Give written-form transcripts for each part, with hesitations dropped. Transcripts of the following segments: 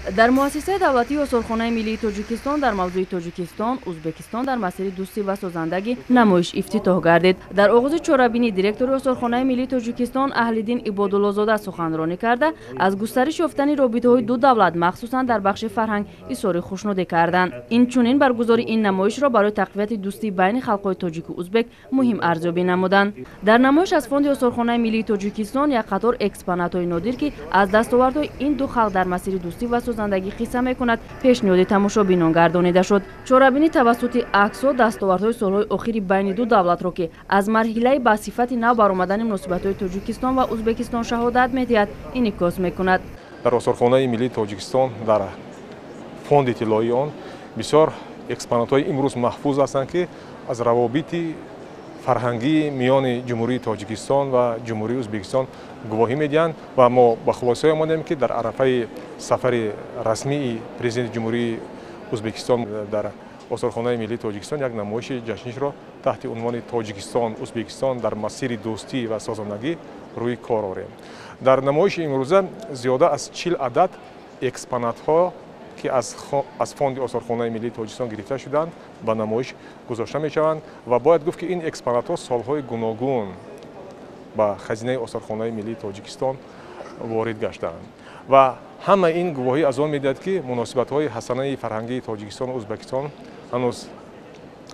در مؤسسه دولتی آثارخانه ملی تاجیکستان در موضوع تاجیکستان، ازبکستان در مسیر دوستی و سازندگی نمایش افتتاح گردید. در آغاز چورابینی دیرکتور آثارخانه ملی تاجیکستان اهل‌دین عبادالله‌زاده سخنرانی کرده از گسترش یافتن رابطه‌های دو دولت مخصوصا در بخش فرهنگ اظهار خوشنودی کردند. این چنین برگزاری این نمایش را برای تقویت دوستی بین خلق‌های تاجیک و ازبک مهم ارزیابی نمودند. در نمایش از فوند آثارخانه ملی تاجیکستان یک قطار اکسپونات‌های نادر که از دستاوردهای این دو خلق در مسیر دوستی و سازندگی قصه میکند پیشنهاد تماشابینان گردانیده شد. چورابینی توسط عکس و دستاوردهای سالهای اخیر بین دو دولت را که از مرحله با صفت نو برآمدن مناسبت‌های تاجیکستان و ازبکستان شهادت می‌دهد انعکاس میکند. در آثارخانه ملی تاجیکستان در فوند اطلاعی آن بسیار اکسپونات‌های امروز محفوظ هستند که از روابط فرهنگی میان جمهوری تاجیکستان و جمهوری ازبکستان گواهی میدهند و ما با خلاصه آمدیم که در عرفه سفر رسمی پرزیدنت جمهوری ازبکستان در آثارخانه ملی تاجیکستان یک نمایش جشنیش را تحت عنوان تاجیکستان ازبکستان در مسیر دوستی و سازندگی روی کار آوریم. در نمایش امروزه زیاده از 40 عدد اکسپونات ها که از فوند آثارخانه ملی تاجیکستان گرفته شدند به نمایش گذاشته می شوند و باید گفت که این اکسپونات ها سالهای گوناگون به خزینه آثارخانه ملی تاجیکستان وارد گشتند و همه این گواهی از آن میدهد که مناسبت های حسنه فرهنگی تاجیکستان و ازبکستان هنوز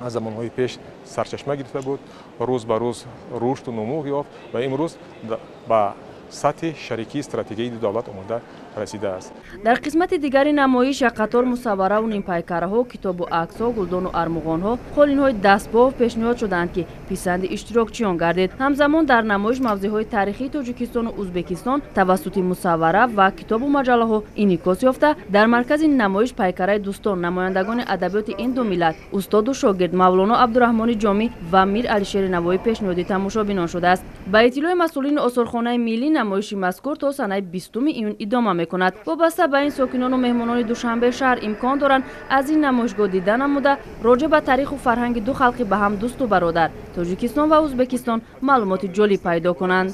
از زمانهای پیش سرچشمه گرفته بود و روز به روز رشد و نمو یافت و امروز با سطح شریکی استراتژیک دو دولت آمده رسیده است. در قسمت دیگری نمایش یک قطار مصوره و نیم پیکره ها، کتاب و عکس ها، گلدان و ارمغان ها، قالین های دستباف پیشنهاد شدند که پسند اشتراکچیان گردید. همزمان در نمایش موضوع های تاریخی تاجیکستان و ازبکستان توسط مصوره و کتاب و مجله ها انعکاس یافته. در مرکز این نمایش پیکره دوستان نمایندگان ادبیات این دو ملت استاد و شاگرد مولانا عبدالرحمن جامی و میر علیشیر نوایی پیشنهادی تماشابینان شده است. با اطلاع مسئولین آثارخانه ملی نمایش مذکور تا سنه 20 ایون ادامه میکند. وابسته به این ساکنان و مهمانان دوشنبه شهر امکان دارند از این نمایشگاه دیدن نموده راجع به تاریخ و فرهنگ دو خلق به هم دوست و برادر تاجیکستان و ازبکستان معلومات جالب پیدا کنند.